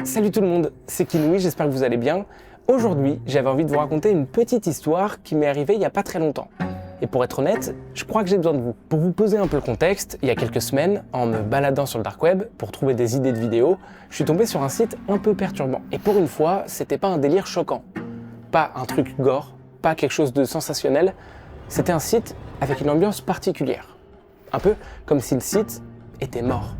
Salut tout le monde, c'est Kinoui, j'espère que vous allez bien. Aujourd'hui, j'avais envie de vous raconter une petite histoire qui m'est arrivée il n'y a pas très longtemps. Et pour être honnête, je crois que j'ai besoin de vous. Pour vous poser un peu le contexte, il y a quelques semaines, en me baladant sur le dark web pour trouver des idées de vidéos, je suis tombé sur un site un peu perturbant. Et pour une fois, c'était pas un délire choquant. Pas un truc gore, pas quelque chose de sensationnel. C'était un site avec une ambiance particulière. Un peu comme si le site était mort.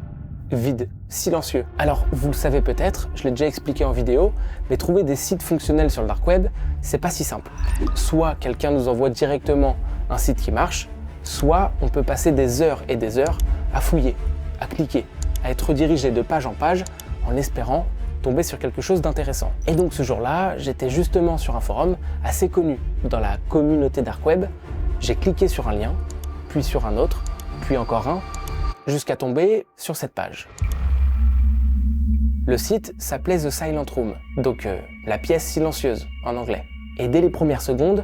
Vide, silencieux. Alors, vous le savez peut-être, je l'ai déjà expliqué en vidéo, mais trouver des sites fonctionnels sur le dark web, c'est pas si simple. Soit quelqu'un nous envoie directement un site qui marche, soit on peut passer des heures et des heures à fouiller, à cliquer, à être redirigé de page en page en espérant tomber sur quelque chose d'intéressant. Et donc ce jour-là, j'étais justement sur un forum assez connu dans la communauté dark web. J'ai cliqué sur un lien, puis sur un autre, puis encore un, jusqu'à tomber sur cette page. Le site s'appelait The Silent Room, donc la pièce silencieuse en anglais. Et dès les premières secondes,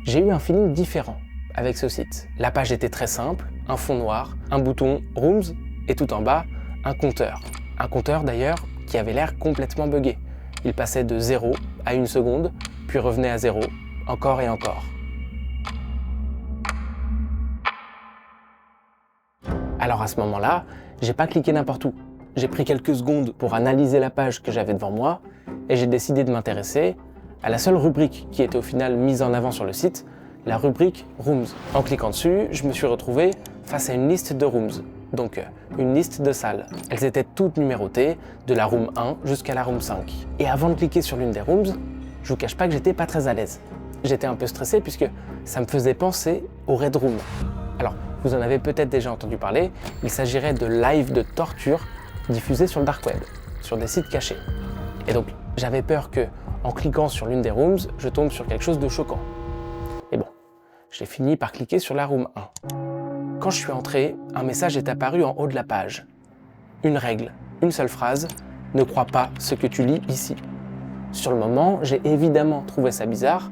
j'ai eu un feeling différent avec ce site. La page était très simple, un fond noir, un bouton Rooms et tout en bas, un compteur. Un compteur d'ailleurs qui avait l'air complètement buggé. Il passait de 0 à 1 seconde, puis revenait à 0, encore et encore. Alors à ce moment-là, j'ai pas cliqué n'importe où. J'ai pris quelques secondes pour analyser la page que j'avais devant moi et j'ai décidé de m'intéresser à la seule rubrique qui était au final mise en avant sur le site, la rubrique Rooms. En cliquant dessus, je me suis retrouvé face à une liste de rooms, donc une liste de salles. Elles étaient toutes numérotées, de la room 1 jusqu'à la room 5. Et avant de cliquer sur l'une des rooms, je vous cache pas que j'étais pas très à l'aise. J'étais un peu stressé puisque ça me faisait penser au Red Room. Alors, vous en avez peut-être déjà entendu parler, il s'agirait de live de torture diffusés sur le dark web, sur des sites cachés. Et donc, j'avais peur que, en cliquant sur l'une des rooms, je tombe sur quelque chose de choquant. Et bon, j'ai fini par cliquer sur la room 1. Quand je suis entré, un message est apparu en haut de la page. Une règle, une seule phrase, ne crois pas ce que tu lis ici. Sur le moment, j'ai évidemment trouvé ça bizarre,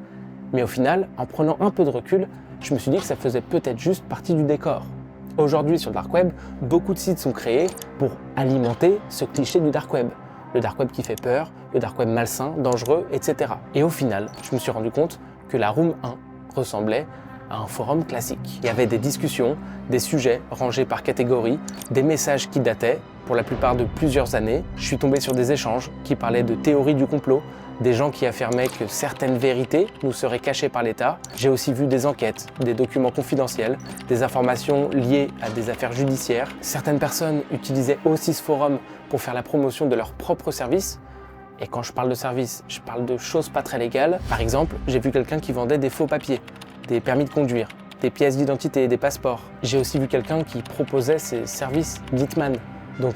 mais au final, en prenant un peu de recul, je me suis dit que ça faisait peut-être juste partie du décor. Aujourd'hui, sur le dark web, beaucoup de sites sont créés pour alimenter ce cliché du dark web. Le dark web qui fait peur, le dark web malsain, dangereux, etc. Et au final, je me suis rendu compte que la room 1 ressemblait à un forum classique. Il y avait des discussions, des sujets rangés par catégorie, des messages qui dataient, pour la plupart de plusieurs années. Je suis tombé sur des échanges qui parlaient de théories du complot, des gens qui affirmaient que certaines vérités nous seraient cachées par l'État. J'ai aussi vu des enquêtes, des documents confidentiels, des informations liées à des affaires judiciaires. Certaines personnes utilisaient aussi ce forum pour faire la promotion de leurs propres services. Et quand je parle de services, je parle de choses pas très légales. Par exemple, j'ai vu quelqu'un qui vendait des faux papiers, des permis de conduire, des pièces d'identité, des passeports. J'ai aussi vu quelqu'un qui proposait ses services d'hitman, donc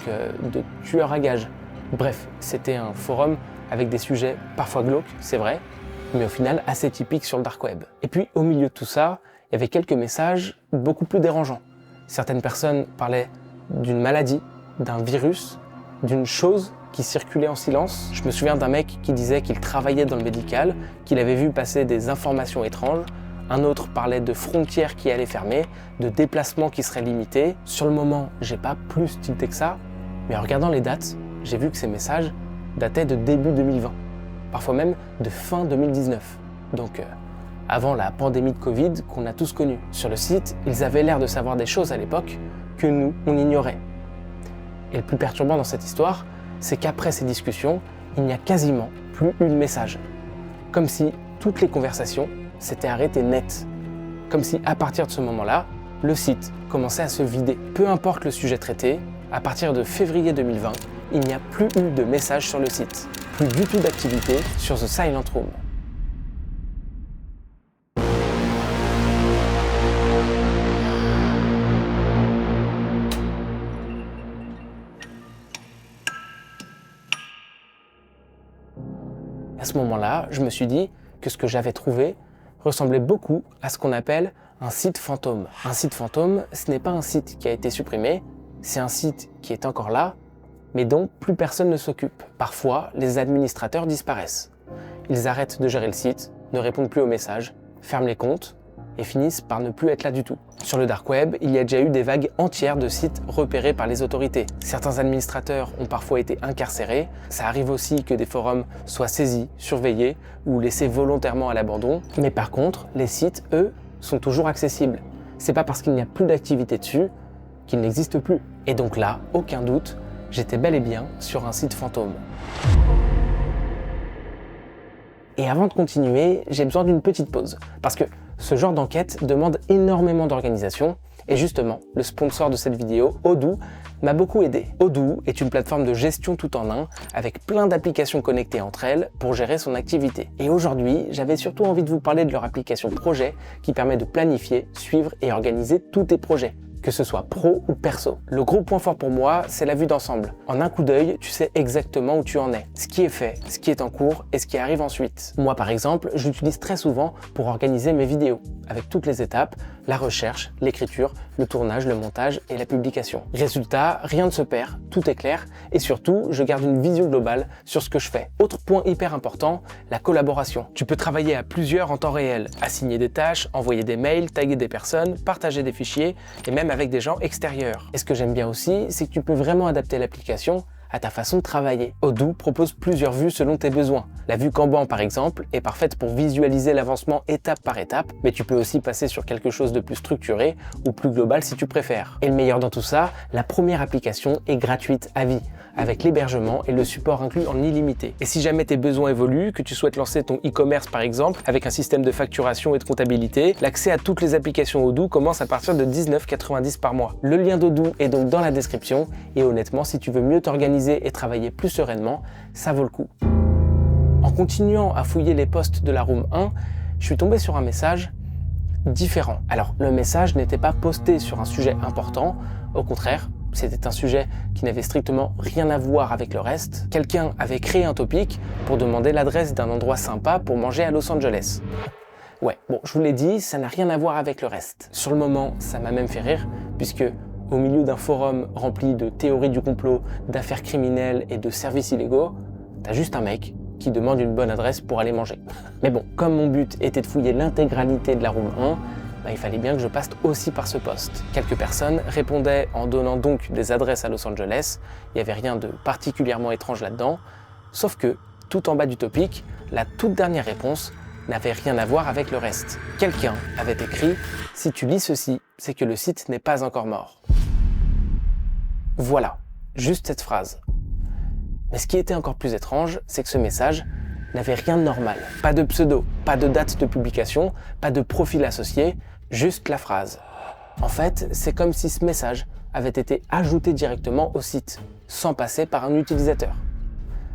de tueur à gages. Bref, c'était un forum avec des sujets parfois glauques, c'est vrai, mais au final assez typiques sur le dark web. Et puis au milieu de tout ça, il y avait quelques messages beaucoup plus dérangeants. Certaines personnes parlaient d'une maladie, d'un virus, d'une chose qui circulait en silence. Je me souviens d'un mec qui disait qu'il travaillait dans le médical, qu'il avait vu passer des informations étranges. Un autre parlait de frontières qui allaient fermer, de déplacements qui seraient limités. Sur le moment, j'ai pas plus tilté que ça, mais en regardant les dates, j'ai vu que ces messages dataient de début 2020, parfois même de fin 2019, donc avant la pandémie de Covid qu'on a tous connue. Sur le site, ils avaient l'air de savoir des choses à l'époque que nous, on ignorait. Et le plus perturbant dans cette histoire, c'est qu'après ces discussions, il n'y a quasiment plus eu de message. Comme si toutes les conversations s'étaient arrêtées net. Comme si à partir de ce moment-là, le site commençait à se vider. Peu importe le sujet traité, à partir de février 2020, il n'y a plus eu de messages sur le site. Plus du tout d'activité sur The Silent Room. À ce moment-là, je me suis dit que ce que j'avais trouvé ressemblait beaucoup à ce qu'on appelle un site fantôme. Un site fantôme, ce n'est pas un site qui a été supprimé, c'est un site qui est encore là, mais dont plus personne ne s'occupe. Parfois, les administrateurs disparaissent. Ils arrêtent de gérer le site, ne répondent plus aux messages, ferment les comptes et finissent par ne plus être là du tout. Sur le dark web, il y a déjà eu des vagues entières de sites repérés par les autorités. Certains administrateurs ont parfois été incarcérés. Ça arrive aussi que des forums soient saisis, surveillés ou laissés volontairement à l'abandon. Mais par contre, les sites, eux, sont toujours accessibles. C'est pas parce qu'il n'y a plus d'activité dessus qu'ils n'existent plus. Et donc là, aucun doute, j'étais bel et bien sur un site fantôme. Et avant de continuer, j'ai besoin d'une petite pause, parce que ce genre d'enquête demande énormément d'organisation, et justement, le sponsor de cette vidéo, Odoo, m'a beaucoup aidé. Odoo est une plateforme de gestion tout en un, avec plein d'applications connectées entre elles pour gérer son activité. Et aujourd'hui, j'avais surtout envie de vous parler de leur application Projet, qui permet de planifier, suivre et organiser tous tes projets, que ce soit pro ou perso. Le gros point fort pour moi, c'est la vue d'ensemble. En un coup d'œil, tu sais exactement où tu en es, ce qui est fait, ce qui est en cours et ce qui arrive ensuite. Moi par exemple, je l'utilise très souvent pour organiser mes vidéos, avec toutes les étapes, la recherche, l'écriture, le tournage, le montage et la publication. Résultat, rien ne se perd, tout est clair et surtout, je garde une vision globale sur ce que je fais. Autre point hyper important, la collaboration. Tu peux travailler à plusieurs en temps réel, assigner des tâches, envoyer des mails, taguer des personnes, partager des fichiers et même avec des gens extérieurs. Et ce que j'aime bien aussi, c'est que tu peux vraiment adapter l'application à ta façon de travailler. Odoo propose plusieurs vues selon tes besoins. La vue Kanban par exemple est parfaite pour visualiser l'avancement étape par étape, mais tu peux aussi passer sur quelque chose de plus structuré ou plus global si tu préfères. Et le meilleur dans tout ça, la première application est gratuite à vie, avec l'hébergement et le support inclus en illimité. Et si jamais tes besoins évoluent, que tu souhaites lancer ton e-commerce par exemple, avec un système de facturation et de comptabilité, l'accès à toutes les applications Odoo commence à partir de 19,90 par mois. Le lien d'Odoo est donc dans la description, et honnêtement, si tu veux mieux t'organiser et travailler plus sereinement, ça vaut le coup. En continuant à fouiller les posts de la room 1, je suis tombé sur un message différent. Alors, le message n'était pas posté sur un sujet important, au contraire, c'était un sujet qui n'avait strictement rien à voir avec le reste. Quelqu'un avait créé un topic pour demander l'adresse d'un endroit sympa pour manger à Los Angeles. Ouais, bon, je vous l'ai dit, ça n'a rien à voir avec le reste. Sur le moment, ça m'a même fait rire, puisque au milieu d'un forum rempli de théories du complot, d'affaires criminelles et de services illégaux, t'as juste un mec qui demande une bonne adresse pour aller manger. Mais bon, comme mon but était de fouiller l'intégralité de la room 1, il fallait bien que je passe aussi par ce poste. Quelques personnes répondaient en donnant donc des adresses à Los Angeles, il n'y avait rien de particulièrement étrange là-dedans, sauf que, tout en bas du topic, la toute dernière réponse n'avait rien à voir avec le reste. Quelqu'un avait écrit « Si tu lis ceci, c'est que le site n'est pas encore mort ». Voilà, juste cette phrase. Mais ce qui était encore plus étrange, c'est que ce message n'avait rien de normal. Pas de pseudo, pas de date de publication, pas de profil associé, juste la phrase. En fait, c'est comme si ce message avait été ajouté directement au site, sans passer par un utilisateur.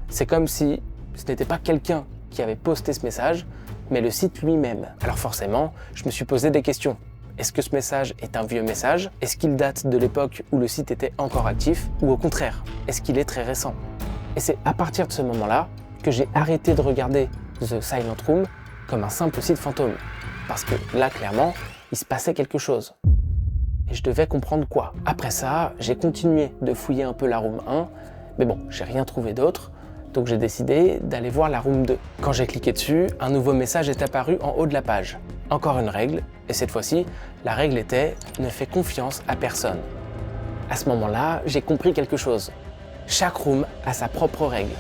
C'est comme si ce n'était pas quelqu'un qui avait posté ce message, mais le site lui-même. Alors forcément, je me suis posé des questions. Est-ce que ce message est un vieux message? Est-ce qu'il date de l'époque où le site était encore actif? Ou au contraire, est-ce qu'il est très récent? Et c'est à partir de ce moment-là que j'ai arrêté de regarder The Silent Room comme un simple site fantôme. Parce que là, clairement, il se passait quelque chose. Et je devais comprendre quoi. Après ça, j'ai continué de fouiller un peu la room 1, mais bon, j'ai rien trouvé d'autre, donc j'ai décidé d'aller voir la room 2. Quand j'ai cliqué dessus, un nouveau message est apparu en haut de la page. Encore une règle, et cette fois-ci, la règle était « Ne fais confiance à personne ». À ce moment-là, j'ai compris quelque chose. Chaque room a sa propre règle.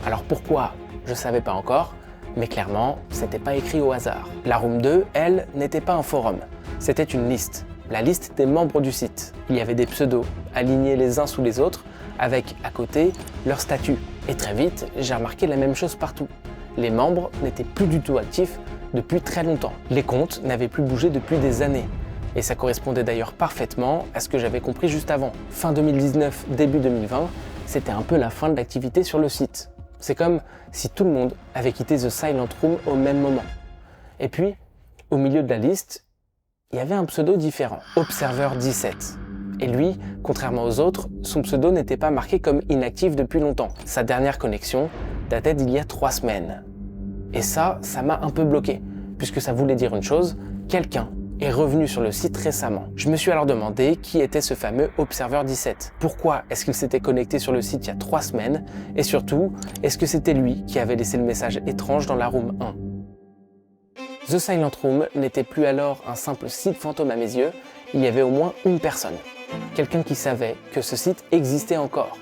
Alors pourquoi? Je ne savais pas encore, mais clairement, c'était pas écrit au hasard. La room 2, elle, n'était pas un forum, c'était une liste. La liste des membres du site. Il y avait des pseudos, alignés les uns sous les autres, avec, à côté, leur statut. Et très vite, j'ai remarqué la même chose partout. Les membres n'étaient plus du tout actifs depuis très longtemps. Les comptes n'avaient plus bougé depuis des années. Et ça correspondait d'ailleurs parfaitement à ce que j'avais compris juste avant. Fin 2019, début 2020, c'était un peu la fin de l'activité sur le site. C'est comme si tout le monde avait quitté The Silent Room au même moment. Et puis, au milieu de la liste, il y avait un pseudo différent, Observer17. Et lui, contrairement aux autres, son pseudo n'était pas marqué comme inactif depuis longtemps. Sa dernière connexion datait d'il y a 3 semaines. Et ça m'a un peu bloqué, puisque ça voulait dire une chose, quelqu'un est revenu sur le site récemment. Je me suis alors demandé qui était ce fameux Observer17. Pourquoi est-ce qu'il s'était connecté sur le site il y a 3 semaines? Et surtout, est-ce que c'était lui qui avait laissé le message étrange dans la room 1? The Silent Room n'était plus alors un simple site fantôme à mes yeux, il y avait au moins une personne. Quelqu'un qui savait que ce site existait encore.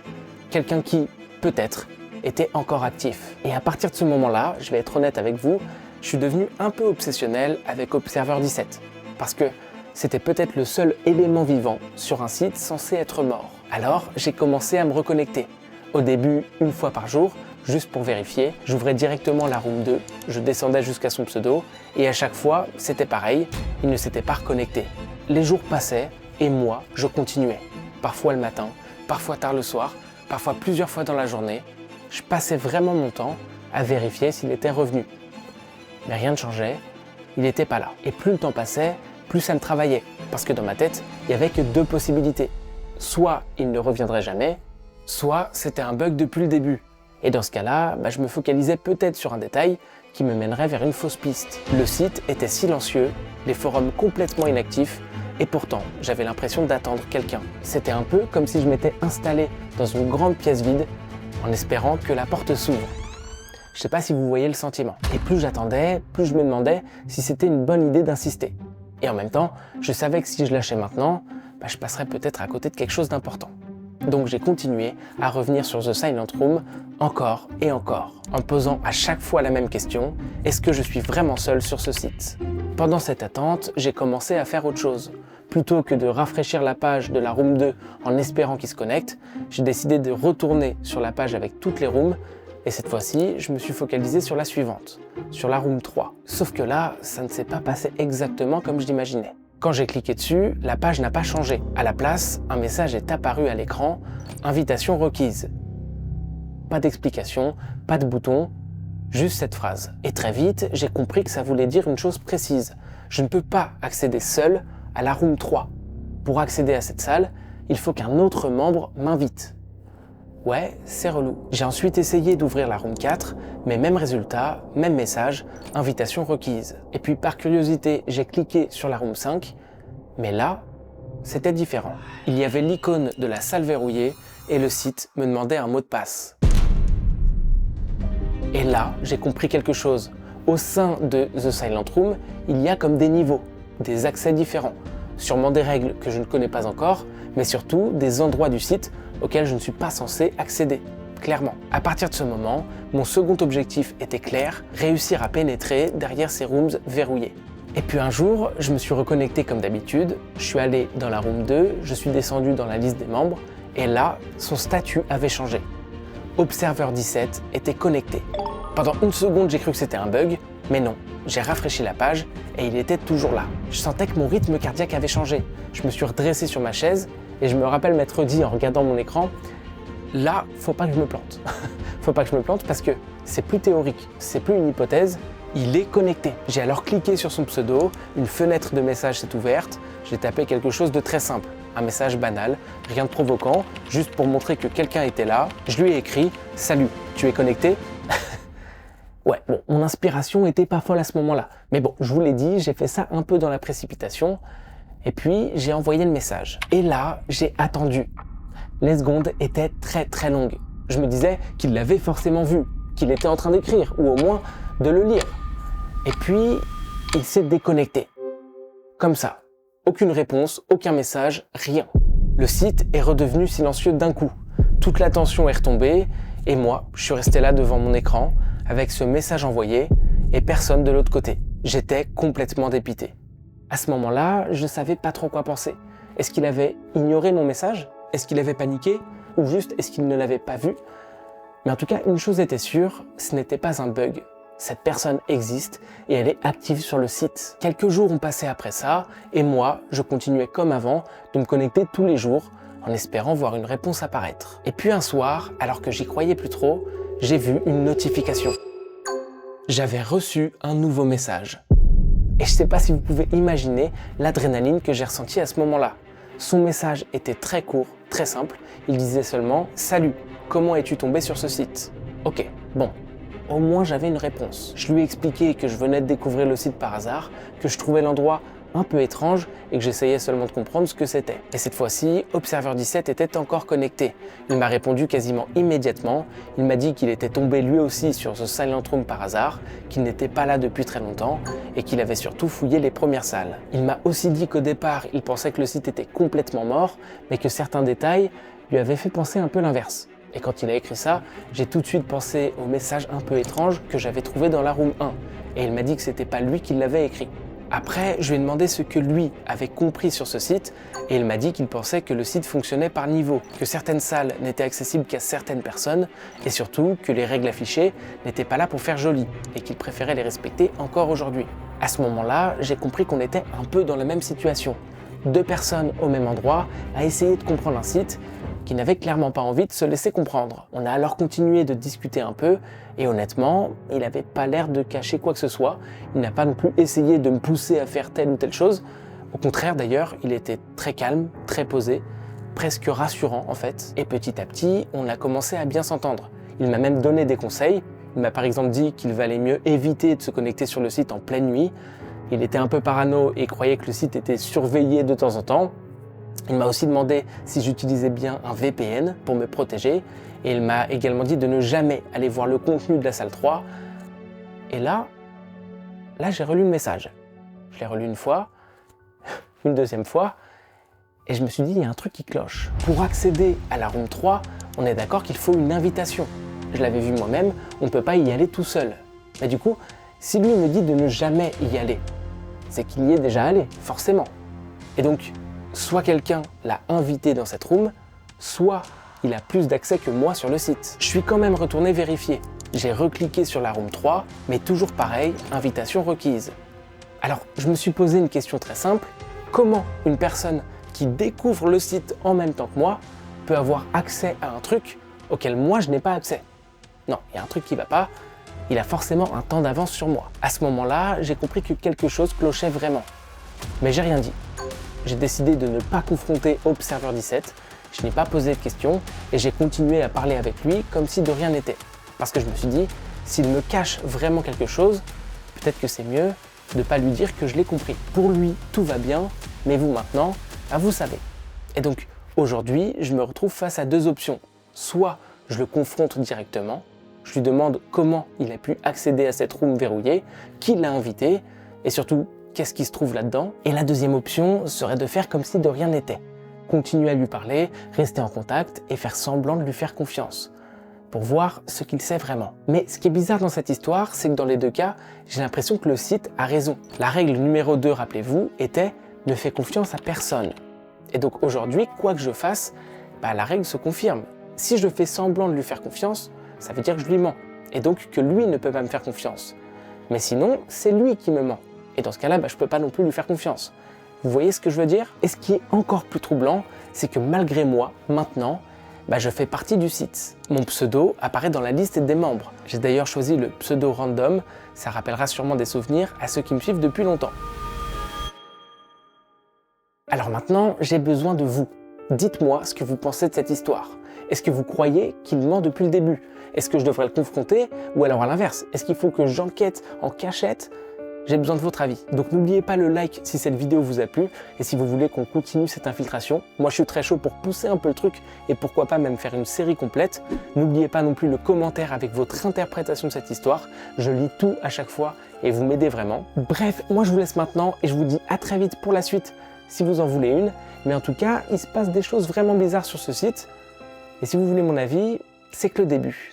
Quelqu'un qui, peut-être, était encore actif. Et à partir de ce moment-là, je vais être honnête avec vous, je suis devenu un peu obsessionnel avec Observer 17. Parce que c'était peut-être le seul élément vivant sur un site censé être mort. Alors, j'ai commencé à me reconnecter. Au début, une fois par jour, juste pour vérifier, j'ouvrais directement la room 2, je descendais jusqu'à son pseudo, et à chaque fois, c'était pareil, il ne s'était pas reconnecté. Les jours passaient, et moi, je continuais. Parfois le matin, parfois tard le soir, parfois plusieurs fois dans la journée. Je passais vraiment mon temps à vérifier s'il était revenu. Mais rien ne changeait, il n'était pas là. Et plus le temps passait, plus ça me travaillait. Parce que dans ma tête, il n'y avait que deux possibilités. Soit il ne reviendrait jamais, soit c'était un bug depuis le début. Et dans ce cas-là, je me focalisais peut-être sur un détail qui me mènerait vers une fausse piste. Le site était silencieux, les forums complètement inactifs, et pourtant, j'avais l'impression d'attendre quelqu'un. C'était un peu comme si je m'étais installé dans une grande pièce vide en espérant que la porte s'ouvre. Je sais pas si vous voyez le sentiment. Et plus j'attendais, plus je me demandais si c'était une bonne idée d'insister. Et en même temps, je savais que si je lâchais maintenant, je passerais peut-être à côté de quelque chose d'important. Donc j'ai continué à revenir sur The Silent Room encore et encore, en me posant à chaque fois la même question, est-ce que je suis vraiment seul sur ce site? Pendant cette attente, j'ai commencé à faire autre chose. Plutôt que de rafraîchir la page de la room 2 en espérant qu'il se connecte, j'ai décidé de retourner sur la page avec toutes les rooms, et cette fois-ci, je me suis focalisé sur la suivante, sur la room 3. Sauf que là, ça ne s'est pas passé exactement comme je l'imaginais. Quand j'ai cliqué dessus, la page n'a pas changé. À la place, un message est apparu à l'écran, invitation requise. Pas d'explication, pas de bouton, juste cette phrase. Et très vite, j'ai compris que ça voulait dire une chose précise. Je ne peux pas accéder seul à la room 3. Pour accéder à cette salle, il faut qu'un autre membre m'invite. Ouais, c'est relou. J'ai ensuite essayé d'ouvrir la room 4, mais même résultat, même message, invitation requise. Et puis par curiosité, j'ai cliqué sur la room 5, mais là, c'était différent. Il y avait l'icône de la salle verrouillée et le site me demandait un mot de passe. Et là, j'ai compris quelque chose. Au sein de The Silent Room, il y a comme des niveaux, des accès différents. Sûrement des règles que je ne connais pas encore, mais surtout des endroits du site auxquels je ne suis pas censé accéder, clairement. À partir de ce moment, mon second objectif était clair, réussir à pénétrer derrière ces rooms verrouillés. Et puis un jour, je me suis reconnecté comme d'habitude, je suis allé dans la room 2, je suis descendu dans la liste des membres, et là, son statut avait changé. Observer 17 était connecté. Pendant une seconde, j'ai cru que c'était un bug, mais non. J'ai rafraîchi la page et il était toujours là. Je sentais que mon rythme cardiaque avait changé. Je me suis redressé sur ma chaise et je me rappelle m'être dit en regardant mon écran, là, faut pas que je me plante. Faut pas que je me plante parce que c'est plus théorique, c'est plus une hypothèse, il est connecté. J'ai alors cliqué sur son pseudo, une fenêtre de message s'est ouverte, j'ai tapé quelque chose de très simple, un message banal, rien de provoquant, juste pour montrer que quelqu'un était là. Je lui ai écrit « Salut, tu es connecté ?» Ouais, bon, mon inspiration était pas folle à ce moment-là. Mais bon, je vous l'ai dit, j'ai fait ça un peu dans la précipitation. Et puis, j'ai envoyé le message. Et là, j'ai attendu. Les secondes étaient très très longues. Je me disais qu'il l'avait forcément vu, qu'il était en train d'écrire, ou au moins de le lire. Et puis, il s'est déconnecté. Comme ça. Aucune réponse, aucun message, rien. Le site est redevenu silencieux d'un coup. Toute l'attention est retombée, et moi, je suis resté là devant mon écran, avec ce message envoyé, et personne de l'autre côté. J'étais complètement dépité. À ce moment-là, je savais pas trop quoi penser. Est-ce qu'il avait ignoré mon message? Est-ce qu'il avait paniqué? Ou juste est-ce qu'il ne l'avait pas vu? Mais en tout cas, une chose était sûre, ce n'était pas un bug. Cette personne existe et elle est active sur le site. Quelques jours ont passé après ça, et moi, je continuais comme avant de me connecter tous les jours, en espérant voir une réponse apparaître. Et puis un soir, alors que j'y croyais plus trop, j'ai vu une notification. J'avais reçu un nouveau message. Et je sais pas si vous pouvez imaginer l'adrénaline que j'ai ressentie à ce moment-là. Son message était très court, très simple. Il disait seulement « Salut, comment es-tu tombé sur ce site ?» Ok, bon, au moins j'avais une réponse. Je lui ai expliqué que je venais de découvrir le site par hasard, que je trouvais l'endroit un peu étrange et que j'essayais seulement de comprendre ce que c'était. Et cette fois-ci, Observer 17 était encore connecté. Il m'a répondu quasiment immédiatement. Il m'a dit qu'il était tombé lui aussi sur The Silent Room par hasard, qu'il n'était pas là depuis très longtemps et qu'il avait surtout fouillé les premières salles. Il m'a aussi dit qu'au départ, il pensait que le site était complètement mort, mais que certains détails lui avaient fait penser un peu l'inverse. Et quand il a écrit ça, j'ai tout de suite pensé au message un peu étrange que j'avais trouvé dans la room 1. Et il m'a dit que c'était pas lui qui l'avait écrit. Après, je lui ai demandé ce que lui avait compris sur ce site et il m'a dit qu'il pensait que le site fonctionnait par niveau, que certaines salles n'étaient accessibles qu'à certaines personnes et surtout que les règles affichées n'étaient pas là pour faire joli et qu'il préférait les respecter encore aujourd'hui. À ce moment-là, j'ai compris qu'on était un peu dans la même situation. Deux personnes au même endroit à essayer de comprendre un site qui n'avait clairement pas envie de se laisser comprendre. On a alors continué de discuter un peu, et honnêtement, il n'avait pas l'air de cacher quoi que ce soit. Il n'a pas non plus essayé de me pousser à faire telle ou telle chose. Au contraire d'ailleurs, il était très calme, très posé, presque rassurant en fait. Et petit à petit, on a commencé à bien s'entendre. Il m'a même donné des conseils. Il m'a par exemple dit qu'il valait mieux éviter de se connecter sur le site en pleine nuit. Il était un peu parano et croyait que le site était surveillé de temps en temps. Il m'a aussi demandé si j'utilisais bien un VPN pour me protéger et il m'a également dit de ne jamais aller voir le contenu de la salle 3. Et là j'ai relu le message. Je l'ai relu une fois, une deuxième fois et je me suis dit il y a un truc qui cloche. Pour accéder à la room 3, on est d'accord qu'il faut une invitation. Je l'avais vu moi-même, on ne peut pas y aller tout seul. Mais du coup, si lui me dit de ne jamais y aller, c'est qu'il y est déjà allé, forcément. Et donc, soit quelqu'un l'a invité dans cette room, soit il a plus d'accès que moi sur le site. Je suis quand même retourné vérifier. J'ai recliqué sur la room 3, mais toujours pareil, invitation requise. Alors, je me suis posé une question très simple. Comment une personne qui découvre le site en même temps que moi peut avoir accès à un truc auquel moi je n'ai pas accès? Non, il y a un truc qui ne va pas. Il a forcément un temps d'avance sur moi. À ce moment-là, j'ai compris que quelque chose clochait vraiment. Mais j'ai rien dit. J'ai décidé de ne pas confronter Observer 17, je n'ai pas posé de questions et j'ai continué à parler avec lui comme si de rien n'était. Parce que je me suis dit, s'il me cache vraiment quelque chose, peut-être que c'est mieux de ne pas lui dire que je l'ai compris. Pour lui, tout va bien, mais vous maintenant, vous savez. Et donc, aujourd'hui, je me retrouve face à deux options. Soit je le confronte directement, je lui demande comment il a pu accéder à cette room verrouillée, qui l'a invité, et surtout, qu'est-ce qui se trouve là-dedans? Et la deuxième option serait de faire comme si de rien n'était. Continuer à lui parler, rester en contact et faire semblant de lui faire confiance, pour voir ce qu'il sait vraiment. Mais ce qui est bizarre dans cette histoire, c'est que dans les deux cas, j'ai l'impression que le site a raison. La règle numéro 2, rappelez-vous, était « ne fais confiance à personne ». Et donc aujourd'hui, quoi que je fasse, la règle se confirme. Si je fais semblant de lui faire confiance, ça veut dire que je lui mens, et donc que lui ne peut pas me faire confiance. Mais sinon, c'est lui qui me ment. Et dans ce cas-là, je ne peux pas non plus lui faire confiance. Vous voyez ce que je veux dire? Et ce qui est encore plus troublant, c'est que malgré moi, maintenant, je fais partie du site. Mon pseudo apparaît dans la liste des membres. J'ai d'ailleurs choisi le pseudo random, ça rappellera sûrement des souvenirs à ceux qui me suivent depuis longtemps. Alors maintenant, j'ai besoin de vous. Dites-moi ce que vous pensez de cette histoire. Est-ce que vous croyez qu'il ment depuis le début? Est-ce que je devrais le confronter? Ou alors à l'inverse, est-ce qu'il faut que j'enquête en cachette? J'ai besoin de votre avis. Donc n'oubliez pas le like si cette vidéo vous a plu et si vous voulez qu'on continue cette infiltration. Moi je suis très chaud pour pousser un peu le truc et pourquoi pas même faire une série complète. N'oubliez pas non plus le commentaire avec votre interprétation de cette histoire. Je lis tout à chaque fois et vous m'aidez vraiment. Bref, moi je vous laisse maintenant et je vous dis à très vite pour la suite si vous en voulez une. Mais en tout cas, il se passe des choses vraiment bizarres sur ce site. Et si vous voulez mon avis, c'est que le début.